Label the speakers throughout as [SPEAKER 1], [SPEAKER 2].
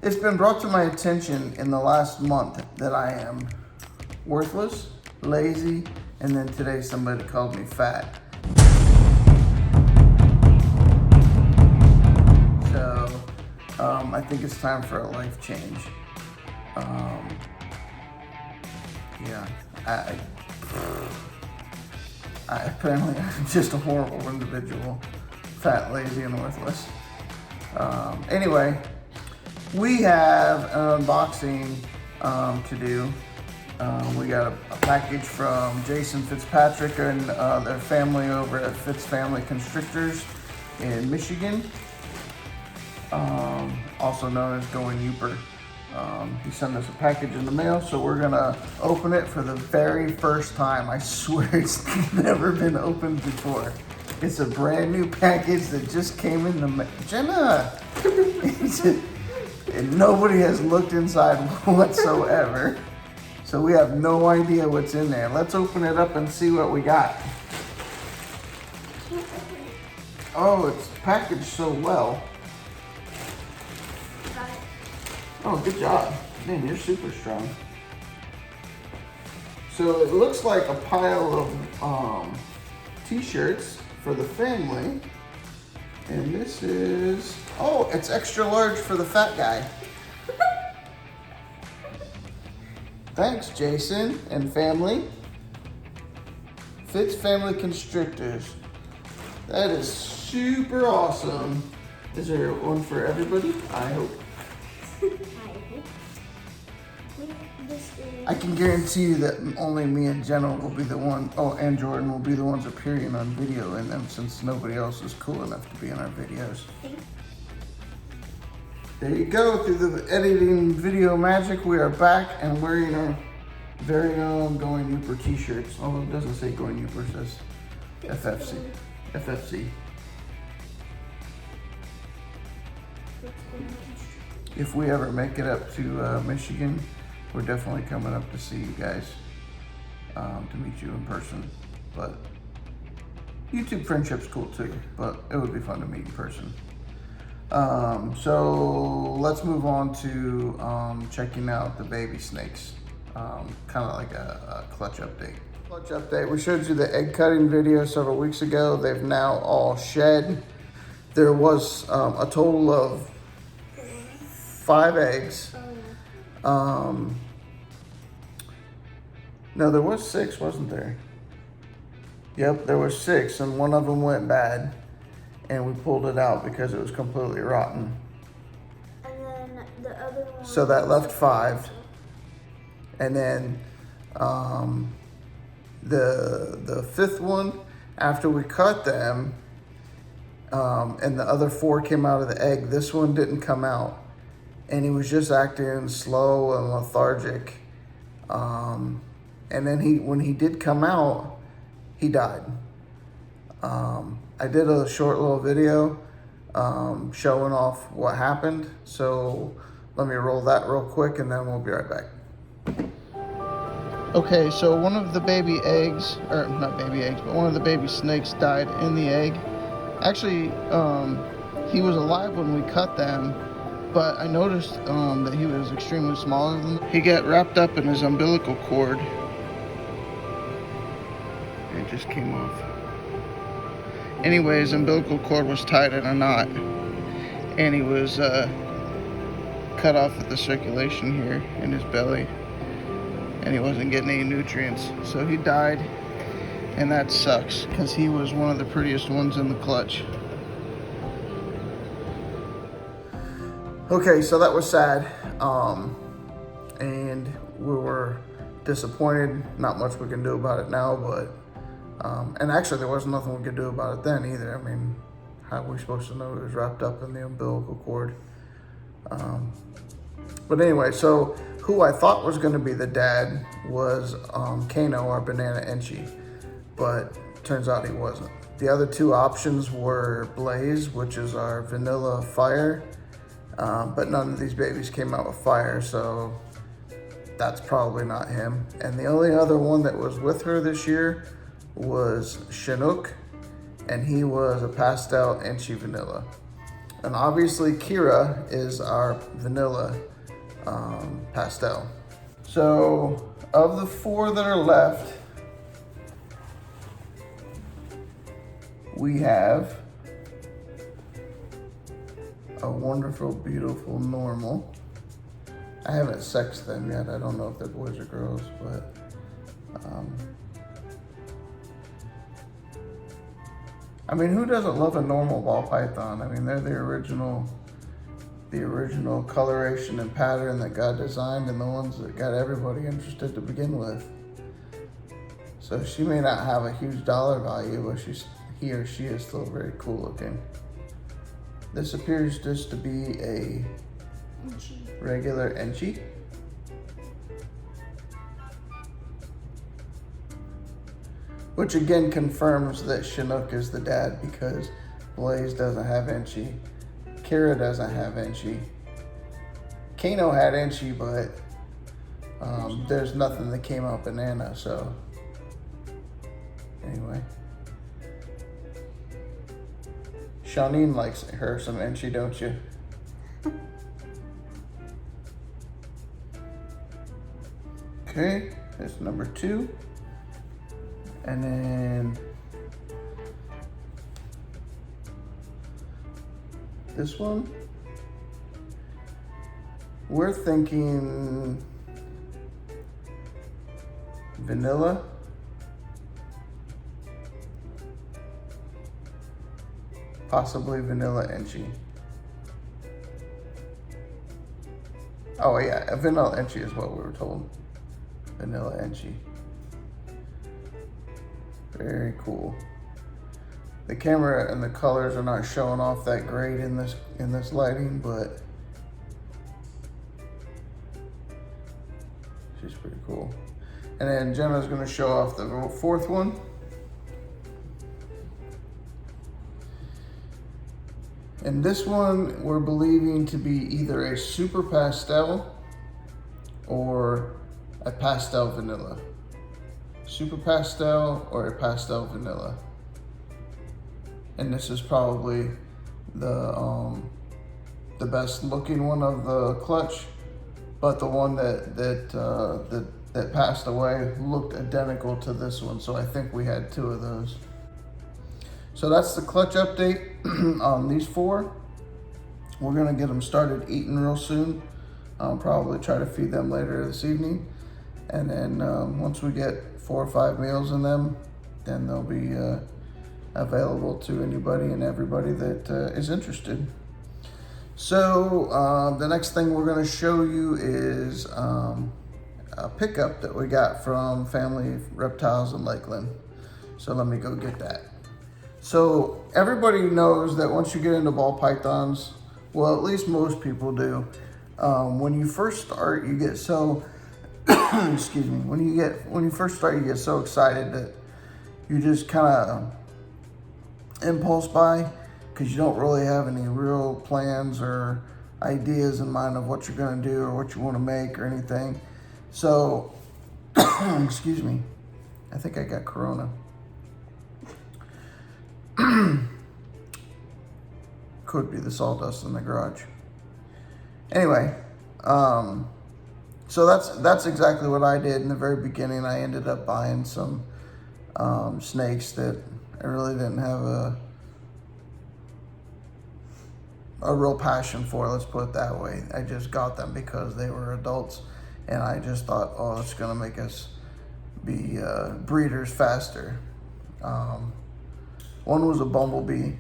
[SPEAKER 1] It's been brought to my attention in the last month that I am worthless, lazy, and then today somebody called me fat. So I think it's time for a life change. Yeah, I apparently I'm just a horrible individual, fat, lazy, and worthless. Anyway, we have an unboxing to do. We got a package from Jason Fitzpatrick and their family over at Fitz Family Constrictors in Michigan, also known as Going Yooper. He sent us a package in the mail, so we're gonna open it for the very first time. I swear it's never been opened before. It's a brand new package that just came in the mail. Jenna! And nobody has looked inside whatsoever. So we have no idea what's in there. Let's open it up and see what we got. Oh, it's packaged so well. Oh, good job. Man, you're super strong. So it looks like a pile of t-shirts for the family. And this is, oh, it's extra large for the fat guy. Thanks, Jason and family. Fitz Family Constrictors. That is super awesome. Is there one for everybody? I hope. I can guarantee you that only me and Jenna will be the one, and Jordan will be the ones appearing on video in them, since nobody else is cool enough to be in our videos. There you go, through the editing video magic, we are back and wearing our very own Going Yooper t-shirts. Although it doesn't say Going Yooper, it says FFC. FFC. If we ever make it up to Michigan, we're definitely coming up to see you guys, to meet you in person. But YouTube friendship's cool too, but it would be fun to meet in person. So let's move on to checking out the baby snakes. Kind of like a clutch update. Clutch update, we showed you the egg cutting video several weeks ago. They've now all shed. There was a total of 5 eggs. No, there was 6, wasn't there? Yep, there was 6, and one of them went bad, and we pulled it out because it was completely rotten.
[SPEAKER 2] And then the other one.
[SPEAKER 1] So that left 5, and then the 5th one, after we cut them, and the other 4 came out of the egg. This one didn't come out, and he was just acting slow and lethargic. And then when he did come out, he died. I did a short little video showing off what happened. So let me roll that real quick and then we'll be right back. Okay, so one of the baby eggs, or not baby eggs, but one of the baby snakes died in the egg. Actually, he was alive when we cut them, but I noticed that he was extremely smaller than them. He got wrapped up in his umbilical cord. It just came off. Anyway, his umbilical cord was tied in a knot, and he was cut off at the circulation here in his belly, and he wasn't getting any nutrients, so he died, and that sucks because he was one of the prettiest ones in the clutch. Okay, so that was sad, and we were disappointed. Not much we can do about it now, but and actually there wasn't nothing we could do about it then either. I mean, how were we supposed to know he was wrapped up in the umbilical cord? But anyway, so who I thought was going to be the dad was Kano, our banana enchie, but turns out he wasn't. The other 2 options were Blaze, which is our vanilla fire, but none of these babies came out with fire, so that's probably not him. And the only other one that was with her this year was Chinook, and he was a passed out enchie vanilla. And obviously Kira is our vanilla pastel. So of the 4 that are left, we have a wonderful, beautiful normal. I haven't sexed them yet. I don't know if they're boys or girls, but I mean, who doesn't love a normal ball python? I mean, they're the original coloration and pattern that God designed, and the ones that got everybody interested to begin with. So she may not have a huge dollar value, but he or she is still very cool looking. This appears just to be a regular Enchi. Which again confirms that Chinook is the dad, because Blaze doesn't have Enchi. Kira doesn't have Enchi. Kano had Enchi, but there's nothing that came out banana, so anyway. Shawneen likes her some Enchi, don't you? Okay, that's number 2. And then this one, we're thinking vanilla. Possibly vanilla Enchi. Oh yeah, a vanilla Enchi is what we were told. Vanilla Enchi. Very cool. The camera and the colors are not showing off that great in this lighting, but she's pretty cool. And then Jenna's gonna show off the 4th one. And this one we're believing to be either a super pastel or a pastel vanilla. Super pastel or a pastel vanilla. And this is probably the best looking one of the clutch, but the one that passed away looked identical to this one, so I think we had 2 of those. So that's the clutch update on these 4. We're gonna get them started eating real soon. I'll probably try to feed them later this evening. And then once we get 4 or 5 meals in them, then they'll be available to anybody and everybody that is interested. So the next thing we're going to show you is a pickup that we got from Family Reptiles in Lakeland. So let me go get that. So everybody knows that once you get into ball pythons, well, at least most people do, when you first start, you get so excuse me, when you first start, you get so excited that you just kind of impulse buy, because you don't really have any real plans or ideas in mind of what you're going to do or what you want to make or anything. So excuse me, I think I got corona. Could be the sawdust in the garage. Anyway, so that's exactly what I did in the very beginning. I ended up buying some snakes that I really didn't have a real passion for, let's put it that way. I just got them because they were adults, and I just thought, oh, it's gonna make us be breeders faster. One was a bumblebee.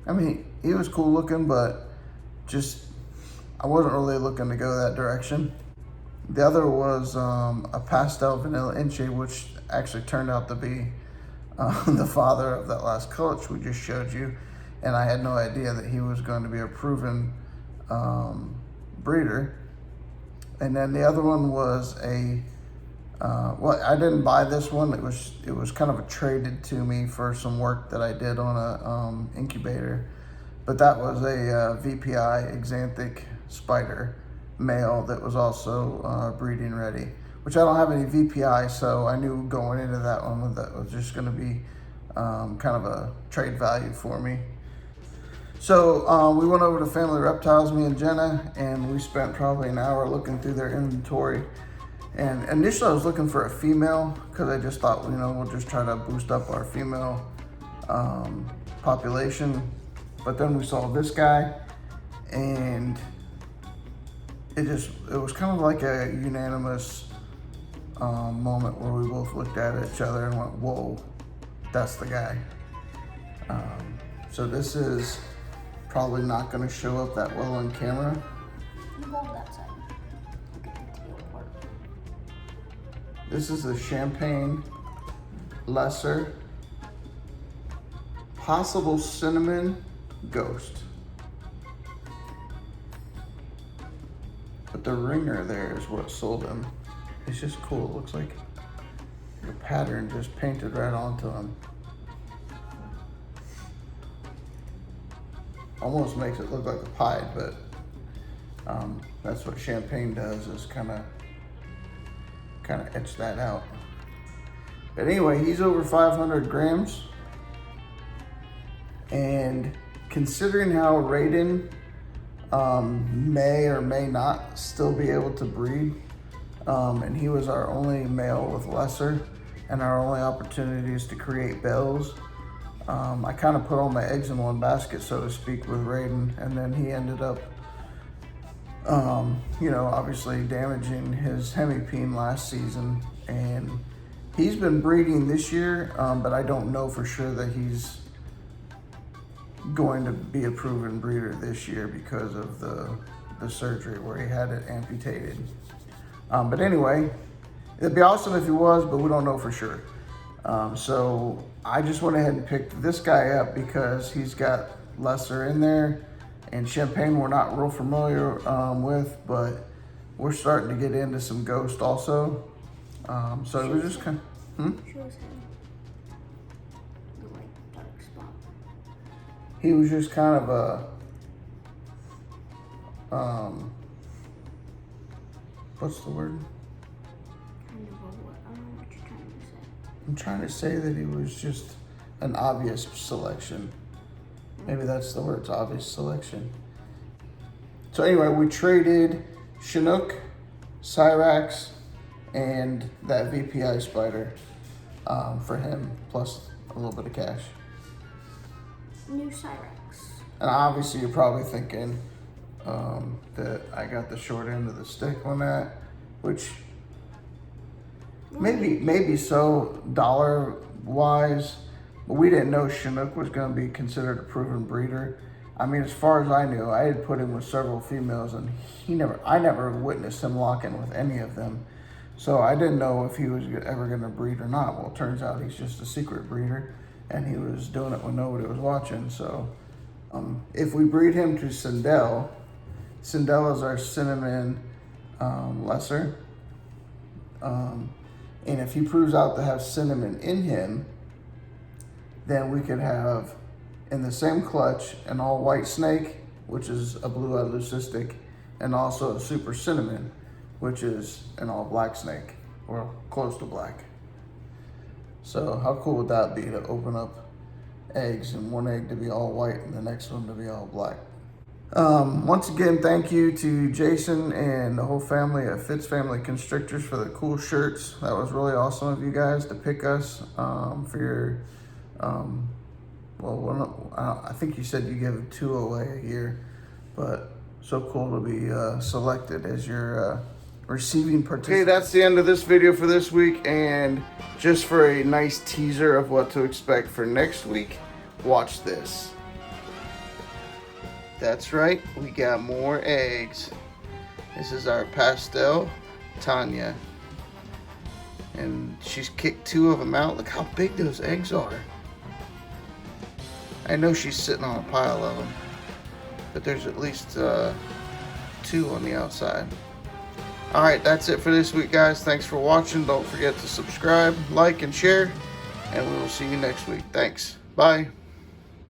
[SPEAKER 1] I mean, he was cool looking, but just I wasn't really looking to go that direction. The other was a pastel vanilla Enchi, which actually turned out to be the father of that last clutch we just showed you. And I had no idea that he was going to be a proven breeder. And then the other one was well, I didn't buy this one. It was kind of a traded to me for some work that I did on a incubator. But that was a VPI Xanthic spider male that was also breeding ready, which I don't have any VPI, so I knew going into that one that was just going to be kind of a trade value for me. So we went over to Family Reptiles, me and Jenna, and we spent probably an hour looking through their inventory. And initially I was looking for a female because I just thought, we'll just try to boost up our female population. But then we saw this guy, and it was kind of like a unanimous moment where we both looked at each other and went, whoa, that's the guy. So this is probably not going to show up that well on camera.
[SPEAKER 2] You hold that side. Look at the tail part.
[SPEAKER 1] This is the Champagne Lesser Possible Cinnamon Ghost. But the ringer there is what sold him. It's just cool. It looks like a pattern just painted right onto him. Almost makes it look like a pied, but that's what Champagne does, is kind of etch that out. But anyway, he's over 500 grams. And considering how Raiden may or may not still be able to breed, and he was our only male with lesser, and our only opportunities to create bells, I kind of put all my eggs in one basket, so to speak, with Raiden, and then he ended up, obviously damaging his hemipene last season, and he's been breeding this year, but I don't know for sure that he's going to be a proven breeder this year because of the surgery where he had it amputated. But anyway, it'd be awesome if he was, but we don't know for sure. So I just went ahead and picked this guy up because he's got lesser in there, and Champagne we're not real familiar with, but we're starting to get into some ghost also. So it was just kind of,
[SPEAKER 2] Shows him the dark spot.
[SPEAKER 1] he was just kind of what's the word?
[SPEAKER 2] Kind of what? I don't know what you're trying to say.
[SPEAKER 1] I'm trying to say that he was just an obvious selection. Maybe that's the word, it's obvious selection. So anyway, we traded Chinook, Cyrax, and that VPI spider for him, plus a little bit of cash.
[SPEAKER 2] New Cyrax.
[SPEAKER 1] And obviously you're probably thinking that I got the short end of the stick on that, which maybe so dollar wise, but we didn't know Chinook was going to be considered a proven breeder. I mean, as far as I knew, I had put him with several females, and I never witnessed him lock in with any of them. So I didn't know if he was ever going to breed or not. Well, it turns out he's just a secret breeder, and he was doing it when nobody was watching. So if we breed him to Sindel is our cinnamon lesser. And if he proves out to have cinnamon in him, then we could have in the same clutch an all white snake, which is a blue-eyed leucistic, and also a super cinnamon, which is an all black snake, or close to black. So how cool would that be to open up eggs and one egg to be all white and the next one to be all black? Once again, thank you to Jason and the whole family at Fitz Family Constrictors for the cool shirts. That was really awesome of you guys to pick us for your, I think you said you give 2 away a year, but so cool to be selected as your receiving participant. Okay, that's the end of this video for this week, and just for a nice teaser of what to expect for next week, watch this. That's right, we got more eggs. This is our pastel, Tanya. And she's kicked 2 of them out. Look how big those eggs are. I know she's sitting on a pile of them, but there's at least 2 on the outside. Alright, that's it for this week, guys. Thanks for watching. Don't forget to subscribe, like, and share, and we will see you next week. Thanks. Bye.